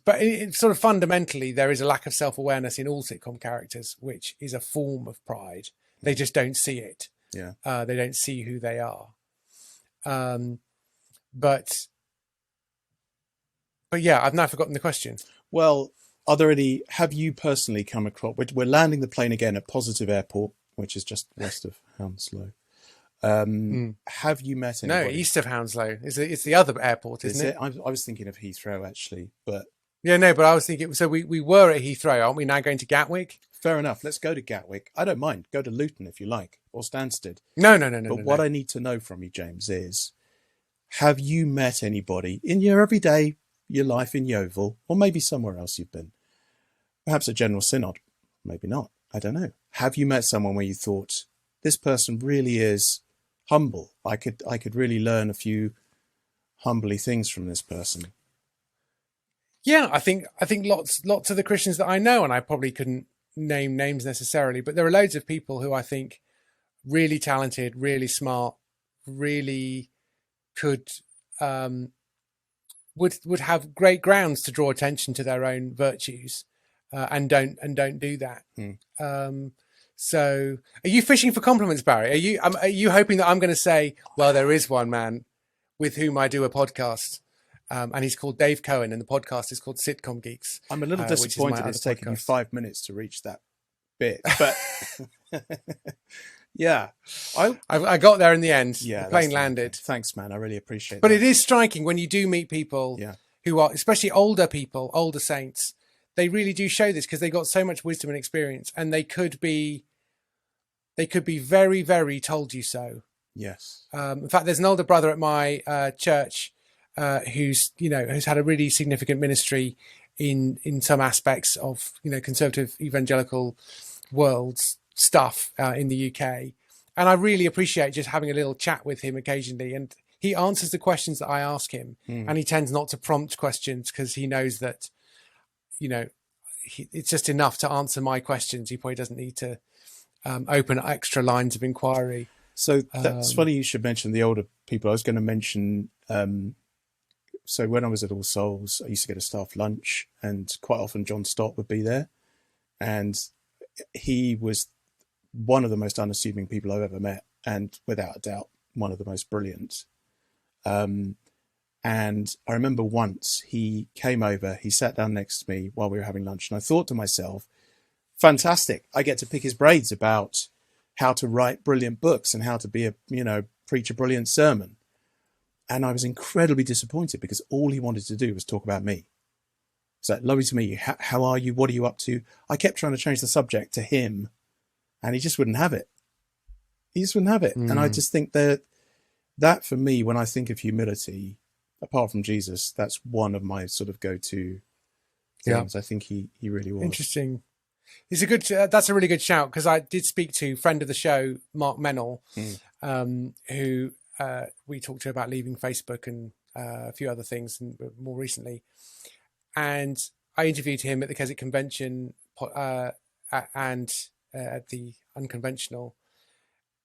But sort of fundamentally, there is a lack of self-awareness in all sitcom characters, which is a form of pride. They just don't see it. Yeah. They don't see who they are. But yeah, I've now forgotten the question. Well, have you personally come across, we're landing the plane again at Positive Airport, which is just west of Hounslow. Have you met anybody? No, east of Hounslow. It's the other airport, isn't it? I was thinking of Heathrow, actually, but... Yeah, no, but I was thinking, so we were at Heathrow, aren't we now going to Gatwick? Fair enough. Let's go to Gatwick. I don't mind. Go to Luton if you like, or Stansted. No. But what I need to know from you, James, is have you met anybody in your everyday, your life in Yeovil, or maybe somewhere else you've been? Perhaps a General Synod. Maybe not. I don't know. Have you met someone where you thought, this person really is humble? I could really learn a few humbly things from this person. Yeah, I think lots of the Christians that I know, and I probably couldn't name names necessarily, but there are loads of people who I think really talented, really smart, really could would have great grounds to draw attention to their own virtues, and don't do that. So, are you fishing for compliments, Barry? Are you hoping that I'm going to say, well, there is one man with whom I do a podcast, and he's called Dave Cohen, and the podcast is called Sitcom Geeks. I'm a little disappointed it's taken you 5 minutes to reach that bit, but yeah, I got there in the end. Yeah, the plane landed. Thanks, man. I really appreciate But that. it is striking when you do meet people who are, especially older people, older saints. They really do show this because they got so much wisdom and experience, and they could be very, very told you so. Yes. In fact, there's an older brother at my church who's had a really significant ministry in some aspects of conservative evangelical world's stuff in the UK, and I really appreciate just having a little chat with him occasionally. And he answers the questions that I ask him, and he tends not to prompt questions because he knows that, it's just enough to answer my questions. He probably doesn't need to open extra lines of inquiry. So that's funny you should mention the older people. I was going to mention, so when I was at All Souls, I used to get a staff lunch, and quite often John Stott would be there. And he was one of the most unassuming people I've ever met, and without a doubt, one of the most brilliant. And I remember once he came over, he sat down next to me while we were having lunch, and I thought to myself, fantastic, I get to pick his brains about how to write brilliant books and how to preach a brilliant sermon. And I was incredibly disappointed because all he wanted to do was talk about me. So, lovely to meet you. How are you? What are you up to? I kept trying to change the subject to him, and he just wouldn't have it. And I just think that for me, when I think of humility, apart from Jesus, that's one of my sort of go-to things. I think he really was. Interesting. That's a really good shout, because I did speak to friend of the show, Mark Mennell, who we talked to about leaving Facebook and a few other things more recently. And I interviewed him at the Keswick Convention and at the Unconventional,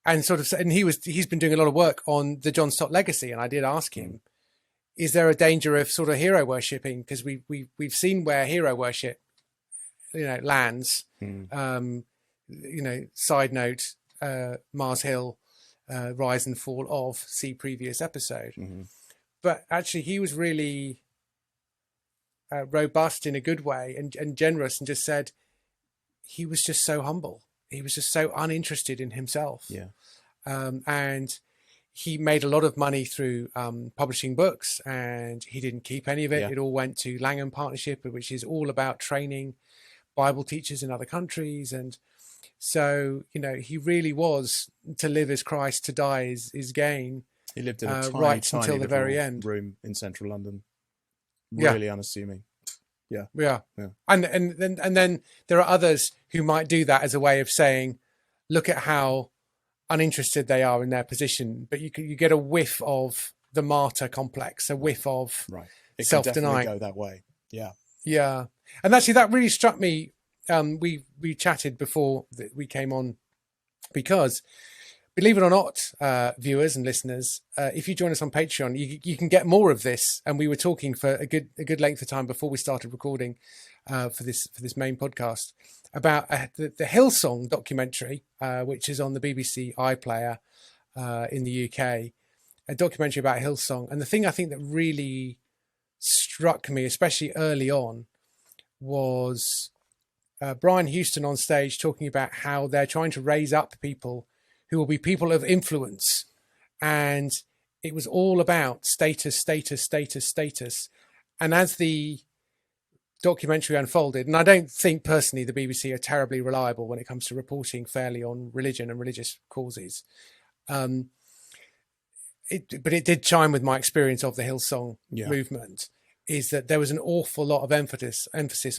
and he's been doing a lot of work on the John Stott legacy. And I did ask him, is there a danger of sort of hero worshipping? Because we've seen where hero worship, lands. Side note, Mars Hill, rise and fall of, see previous episode. But actually, he was really robust in a good way and generous, and just said he was just so humble. He was just so uninterested in himself. And he made a lot of money through publishing books, and he didn't keep any of it. It all went to Langham Partnership, which is all about training Bible teachers in other countries. And so, he really was to live as Christ, to die is gain. He lived in a tiny, right tiny until the very end room in central London. Really unassuming. Yeah. And then there are others who might do that as a way of saying, look at how uninterested they are in their position. But you get a whiff of the martyr complex, a whiff of self-denying. Go that way. Yeah. And actually, that really struck me. We chatted before we came on, because believe it or not, viewers and listeners, if you join us on Patreon, you can get more of this. And we were talking for a good length of time before we started recording for this main podcast about the Hillsong documentary, which is on the BBC iPlayer in the UK, a documentary about Hillsong. And the thing I think that really struck me, especially early on, was Brian Houston on stage talking about how they're trying to raise up people who will be people of influence. And it was all about status. And as the documentary unfolded, and I don't think personally the BBC are terribly reliable when it comes to reporting fairly on religion and religious causes. But it did chime with my experience of the Hillsong movement, is that there was an awful lot of emphasis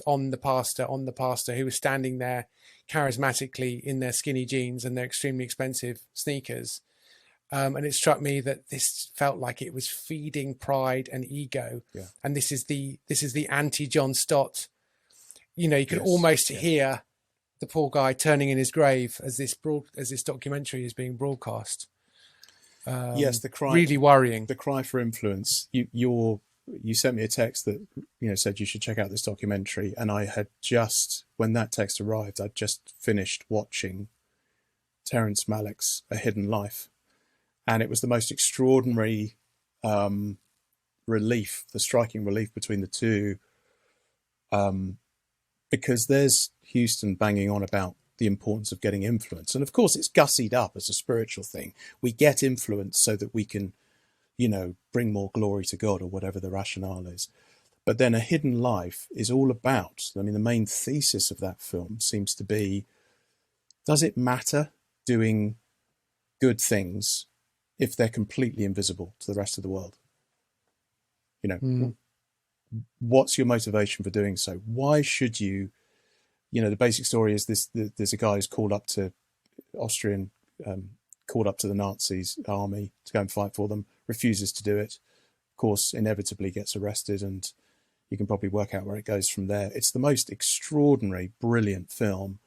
on the pastor who was standing there charismatically in their skinny jeans and their extremely expensive sneakers. And it struck me that this felt like it was feeding pride and ego. And this is the anti-John Stott. You could almost hear the poor guy turning in his grave as this documentary is being broadcast. The cry, really worrying. The cry for influence. You sent me a text that said you should check out this documentary, and I had just, when that text arrived, I'd just finished watching Terence Malick's A Hidden Life, and it was the most extraordinary relief, the striking relief between the two, because there's Houston banging on about the importance of getting influence, and of course it's gussied up as a spiritual thing. We get influence so that we can bring more glory to God, or whatever the rationale is. But then A Hidden Life is all about, the main thesis of that film seems to be, does it matter doing good things if they're completely invisible to the rest of the world? What's your motivation for doing so? Why should you, the basic story is this, there's a guy who's called up to Austrian called up to the Nazis army to go and fight for them, refuses to do it. Of course, inevitably gets arrested, and you can probably work out where it goes from there. It's the most extraordinary, brilliant film.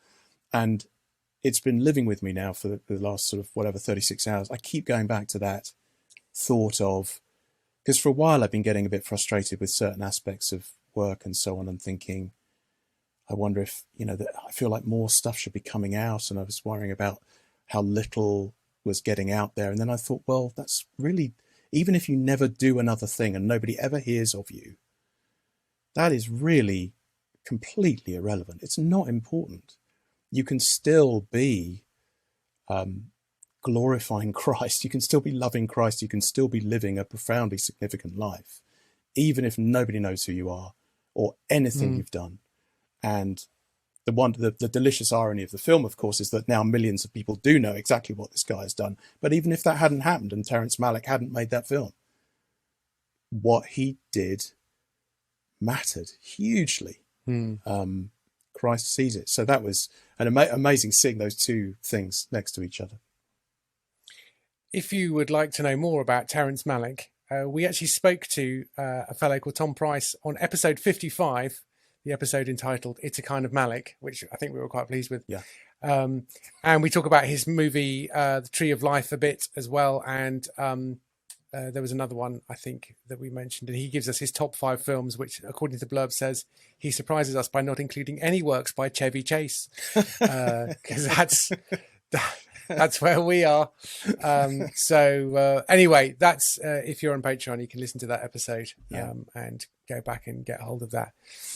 And it's been living with me now for the last sort of 36 hours. I keep going back to that thought of, because for a while I've been getting a bit frustrated with certain aspects of work and so on, and thinking, I wonder if, that I feel like more stuff should be coming out. And I was worrying about how little was getting out there. And then I thought, well, that's really, even if you never do another thing and nobody ever hears of you, that is really completely irrelevant. It's not important. You can still be glorifying Christ. You can still be loving Christ. You can still be living a profoundly significant life, even if nobody knows who you are or anything you've done. And the delicious irony of the film, of course, is that now millions of people do know exactly what this guy has done. But even if that hadn't happened and Terrence Malick hadn't made that film, what he did mattered hugely. Christ sees it. So that was an amazing seeing those two things next to each other. If you would like to know more about Terrence Malick, we actually spoke to a fellow called Tom Price on episode 55, the episode entitled It's a Kind of Malick, which I think we were quite pleased with. Yeah. And we talk about his movie, The Tree of Life, a bit as well. And there was another one, I think, that we mentioned. And he gives us his top 5 films, which, according to Blurb, says he surprises us by not including any works by Chevy Chase. Because that's where we are. Anyway, that's if you're on Patreon, you can listen to that episode and go back and get hold of that.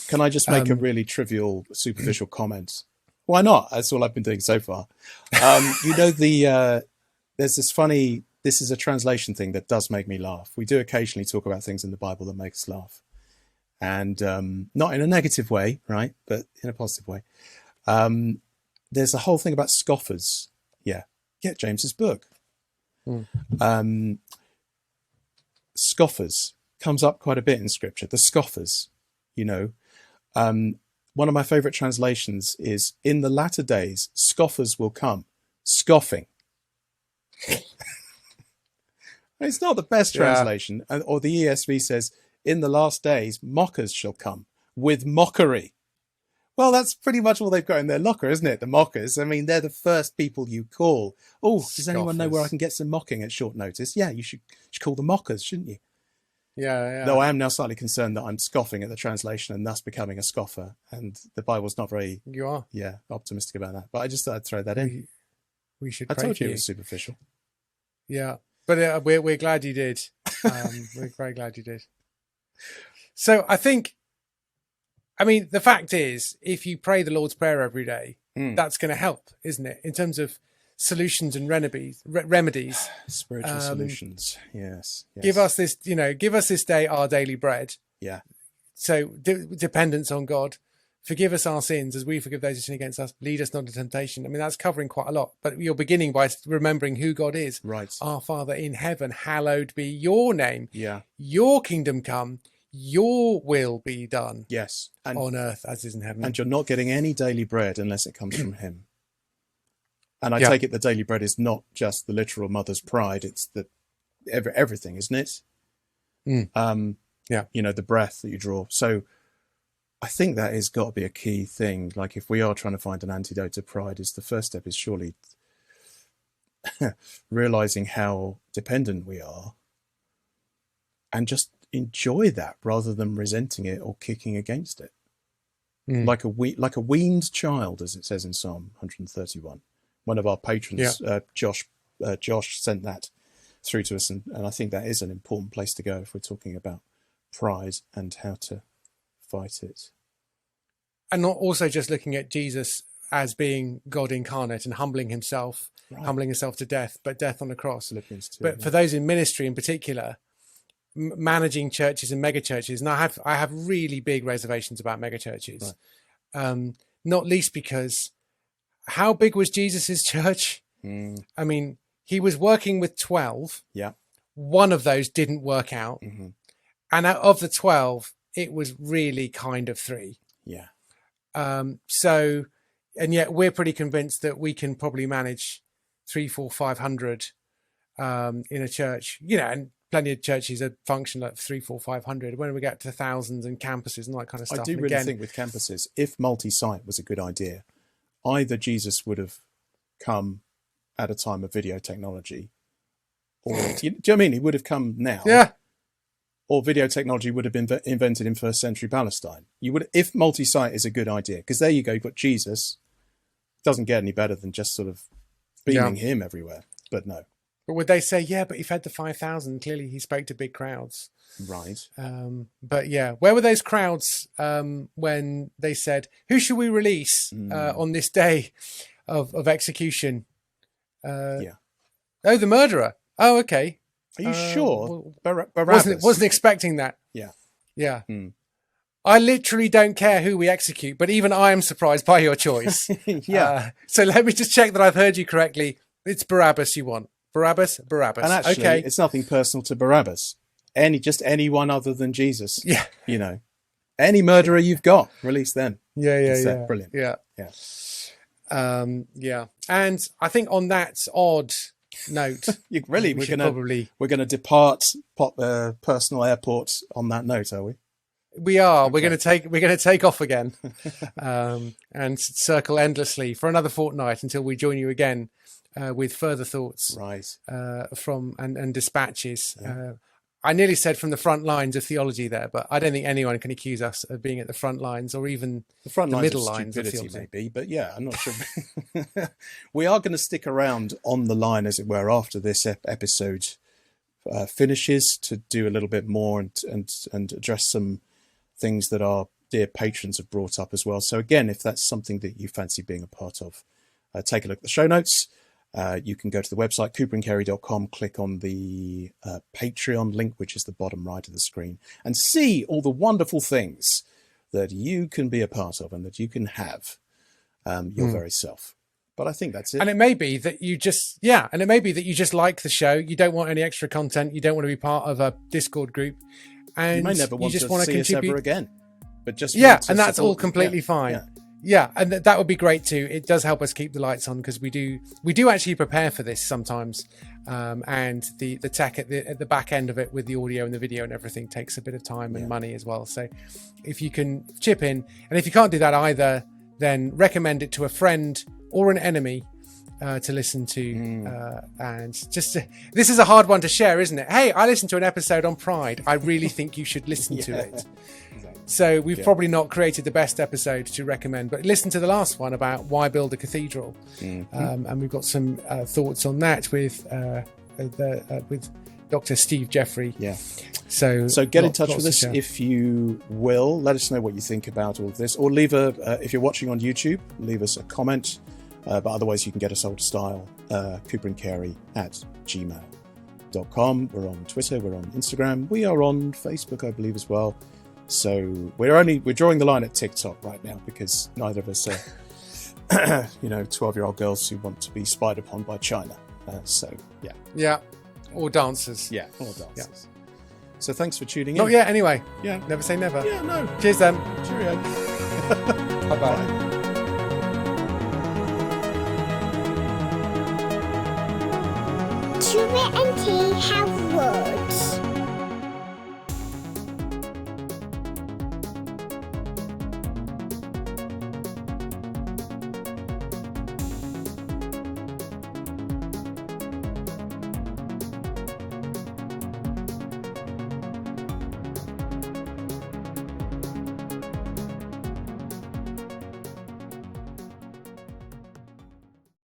Can I just make a really trivial, superficial comment? Why not? That's all I've been doing so far. There's this funny, this is a translation thing that does make me laugh. We do occasionally talk about things in the Bible that make us laugh. And not in a negative way, right? But in a positive way. There's a whole thing about scoffers. Yeah. Get James's book. Scoffers comes up quite a bit in scripture. The scoffers, one of my favorite translations is, in the latter days, scoffers will come scoffing. It's not the best translation. Or the ESV says, in the last days, mockers shall come with mockery. Well, that's pretty much all they've got in their locker, isn't it? The mockers. I mean, they're the first people you call. Oh, does anyone know where I can get some mocking at short notice? Yeah, you should call the mockers, shouldn't you? Yeah. Though I am now slightly concerned that I'm scoffing at the translation and thus becoming a scoffer. And the Bible's not very optimistic about that. But I just thought I'd throw that in. We should. I told you it was superficial. Yeah, but we're glad you did. We're very glad you did. So I mean, the fact is, if you pray the Lord's Prayer every day, that's going to help, isn't it? In terms of solutions and remedies. Spiritual solutions. Yes. Give us this, give us this day our daily bread. Yeah. So dependence on God. Forgive us our sins as we forgive those who sin against us. Lead us not into temptation. I mean, that's covering quite a lot. But you're beginning by remembering who God is. Right. Our Father in heaven, hallowed be your name. Yeah. Your kingdom come. Your will be done. Yes. And on earth as is in heaven. And you're not getting any daily bread unless it comes from him. And I take it the daily bread is not just the literal mother's pride. It's everything, isn't it? The breath that you draw. So I think that has got to be a key thing. Like, if we are trying to find an antidote to pride, the first step is surely realizing how dependent we are and just enjoy that rather than resenting it or kicking against it. Like a weaned child, as it says in Psalm 131. One of our patrons, Josh sent that through to us, and I think that is an important place to go if we're talking about pride and how to fight it. And not also just looking at Jesus as being God incarnate and humbling himself to death, but death on the cross. Philippians 2, but for those in ministry in particular, managing churches and mega churches, and I have really big reservations about mega churches, not least because how big was Jesus's church? I mean, he was working with 12. Yeah. One of those didn't work out. And out of the 12, it was really kind of 3. Yeah. And yet we're pretty convinced that we can probably manage 3, 4, 500 in a church, and plenty of churches are function like 3, 4, 500. When we get to thousands and campuses and all that kind of stuff. I do really think with campuses, if multi-site was a good idea, either Jesus would have come at a time of video technology, or do you know what I mean? He would have come now. Yeah. Or video technology would have been invented in first century Palestine. You would, if multi-site is a good idea, because there you go, you've got Jesus. Doesn't get any better than just sort of beaming him everywhere. But no. But would they say, yeah, but he fed the 5,000. Clearly he spoke to big crowds. Right. But yeah, where were those crowds when they said, who should we release on this day of execution? Oh, the murderer. Oh, okay. Are you sure? Barabbas. Wasn't expecting that. Yeah. Yeah. I literally don't care who we execute, but even I am surprised by your choice. Yeah. So let me just check that I've heard you correctly. It's Barabbas you want. Barabbas. And actually, it's nothing personal to Barabbas. Just anyone other than Jesus. Yeah. Any murderer you've got, release them. Yeah. Brilliant. Yeah. And I think on that odd note, we're going to depart personal airport on that note, are we? We are. Okay. We're going to take off again, and circle endlessly for another fortnight until we join you again with further thoughts, from and dispatches. Yeah. I nearly said from the front lines of theology there, but I don't think anyone can accuse us of being at the front lines or even the middle lines of theology. Maybe, but yeah, I'm not sure. We are going to stick around on the line, as it were, after this episode finishes to do a little bit more and address some things that our dear patrons have brought up as well. So again, if that's something that you fancy being a part of, take a look at the show notes. You can go to the website, cooperandcary.com, click on the Patreon link, which is the bottom right of the screen, and see all the wonderful things that you can be a part of and that you can have your very self. But I think that's it. And it may be that you just, like the show. You don't want any extra content. You don't want to be part of a Discord group. And you may never want to see us ever again. But just and that's all completely fine. Yeah, and that would be great too. It does help us keep the lights on because we do actually prepare for this sometimes, and the tech at the back end of it with the audio and the video and everything takes a bit of time and money as well. So if you can chip in, and if you can't do that either, then recommend it to a friend or an enemy to listen to. And just this is a hard one to share, isn't it? Hey, I listened to an episode on Pride. I really think you should listen to it. So we've probably not created the best episode to recommend, but listen to the last one about why build a cathedral. And we've got some thoughts on that with Dr. Steve Jeffrey. Yeah. So get in touch with us if you will. Let us know what you think about all of this, or leave if you're watching on YouTube, leave us a comment. But otherwise, you can get us old style, cooperandcary@gmail.com. We're on Twitter, we're on Instagram, we are on Facebook, I believe, as well. So we're drawing the line at TikTok right now because neither of us are, 12-year-old girls who want to be spied upon by China. Yeah, or dancers. Yeah, or dancers. Yeah. So thanks for tuning in. Not yet, anyway. Yeah, never say never. Yeah, no. Cheers, then. Cheerio. Bye.